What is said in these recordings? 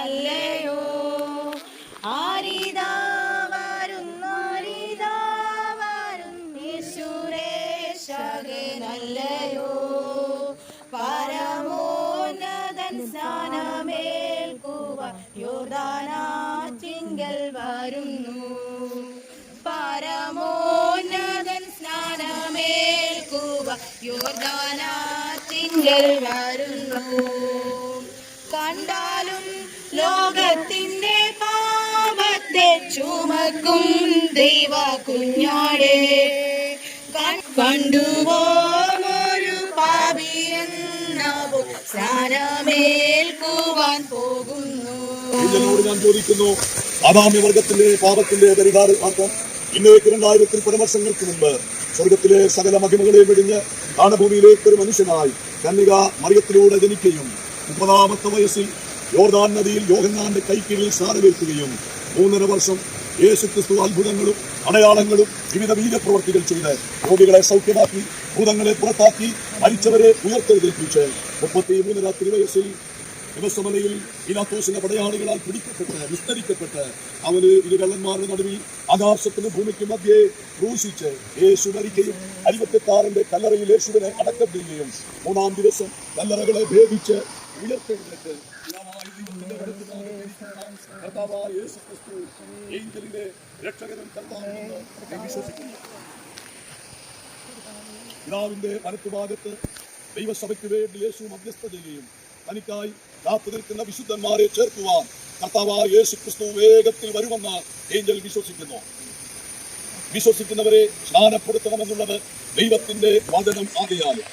നല്ലയോ. ആരിതാ വരുന്നു യേശുരക്ഷകനല്ലയോ. പരമോന്നതൻ സ്നാനമേൽക്കുവാൻ യോർദാനാറ്റിങ്കൽ വരുന്നു. പരമോന്നതൻ സ്നാനമേൽക്കുവാൻ യോർദാനാറ്റിങ്കൽ വരുന്നു. കണ്ടാലും ലോകത്തിന്റെ പാപത്തെ ചുമക്കും ദൈവ കുഞ്ഞാടേ, കണ്ടുവോ ഒരു പാപിയെന്നവോ സ്നാനമേൽക്കുവാൻ പോകുന്നു. ഞാൻ ചോദിക്കുന്നു, ആദാമ്യവർഗത്തിന്റെ പാപത്തിന്റെ പരിഹാരമാർഗം ഇന്നേക്ക് 2000 വർഷങ്ങൾക്ക് മുമ്പ് സ്വർഗത്തിലെ സകല മഹിമകളെ വെടിഞ്ഞ് താണഭൂമിയിലേക്ക് ഒരു മനുഷ്യനായി കന്യക മറിയത്തിലൂടെ ജനിക്കുകയും 30-ാമത്തെ വയസ്സിൽ യോർദാൻ നദിയിൽ യോഹന്നാന്റെ കൈക്കീഴിൽ സ്നാനമേൽക്കുകയും 3.5 വർഷം യേശുക്രിസ്തു അത്ഭുതങ്ങളും അടയാളങ്ങളും വിവിധ വീര്യപ്രവർത്തികൾ ചെയ്ത് രോഗികളെ സൗഖ്യമാക്കി, ഭൂതങ്ങളെ പുറത്താക്കി, മരിച്ചവരെ ഉയർത്തെഴുന്നേൽപ്പിച്ച് 33 വയസ്സിൽ ദിവസമലയിൽ പീലാത്തോസിന്റെ പടയാളികളാൽ പിടിക്കപ്പെട്ട് വിസ്തരിക്കപ്പെട്ട് അവന് ഇരുകള്ളന്മാരുടെ നടുവിൽ ആകാശത്തിനും ഭൂമിക്കും മധ്യേ ക്രൂശിച്ച് യേശു മരിക്കുകയും 56 കല്ലറയിൽ യേശുവിനെ അടക്കം ചെയ്യുകയും 3-ാം ദിവസം കല്ലറകളെ ഭേദിച്ച് ഉയർത്തെഴുന്നേറ്റ് വിശ്വസിക്കുന്നു. പിതാവിന്റെ വലത്തുഭാഗത്ത് ദൈവസഭയ്ക്ക് വേണ്ടി യേശു മധ്യസ്ഥ ചെയ്യുകയും തനിക്കായി കാത്തു നിൽക്കുന്ന വിശുദ്ധന്മാരെ ചേർക്കുവാൻ കർത്താവായ യേശു ക്രിസ്തു വേഗത്തിൽ വരുമെന്ന് ഏഞ്ചൽ വിശ്വസിക്കുന്നു. വിശ്വസിക്കുന്നവരെ സ്നാനപ്പെടുത്തണമെന്നുള്ളത് ദൈവത്തിന്റെ വചനം ആകയാലും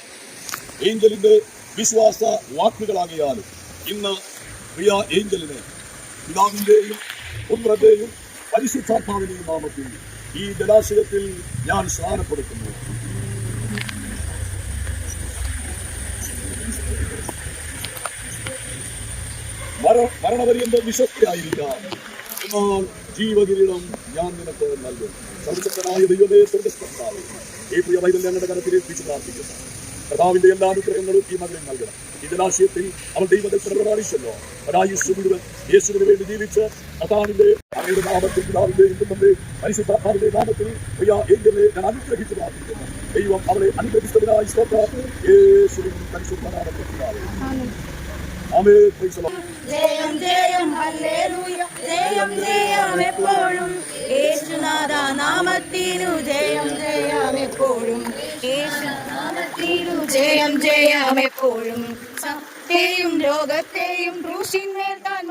ഏഞ്ചലിന്റെ വിശ്വാസ വാക്കുകളാകയാലും ഇന്ന് പ്രിയ ഏഞ്ചലിനെ പിതാവിന്റെയും പുത്രന്റെയും പരിശുദ്ധാത്മാവിന്റെയും നാമത്തിൽ ഈ ജലാശയത്തിൽ ഞാൻ സ്നാനപ്പെടുത്തുന്നു. മരണപര്യന്തം വിശ്വസ്തയായിരിക്കാം, എന്നാൽ ജീവകിരീടം ഞാൻ നിനക്ക് നൽകും. സർവശക്തനായ ദൈവമേ, സ്വർഗ്ഗസ്ഥനായ ഈ പ്രിയ പൈതൽ ഞങ്ങളുടെ കരത്തിൽ ഏൽപ്പിച്ച് പ്രാർത്ഥിക്കുന്നു. കർത്താവിന്റെ എല്ലാ അനുഗ്രഹങ്ങളും ഈ മകനെ നൽകണം. ഈ ജലാശയത്തിൽ അവൾ ദൈവത്തെ പ്രകാശിച്ചല്ലോ. ഒരായുസ് മുഴുവൻ യേശുവിന് വേണ്ടി ജീവിച്ച് കർത്താവിന്റെ അങ്ങയുടെ നാമത്തിൽ പിതാവിന്റെയും പുത്രന്റെയും പരിശുദ്ധാത്മാവിന്റെ നാമത്തിൽ പ്രിയ ഏഞ്ചലിനെ ഞാൻ അനുഗ്രഹിച്ച് പ്രാർത്ഥിക്കുന്നു. ദൈവം അവളെ അനുഗ്രഹിച്ചതിനായി സ്തോത്രം. യേശുവിൻ പരിശുദ്ധ നാമത്തിൽ ജയം ജയം ഹല്ലേലൂയ, ജയം ജയം എപ്പോഴും യേശുനാഥ നാമത്തിനു ജയം ജയം എപ്പോഴും, യേശുനാമത്തിനു ജയം ജയം എപ്പോഴും. സത്യത്തെയും ലോകത്തെയും ക്രൂശിന്മേൽ താൻ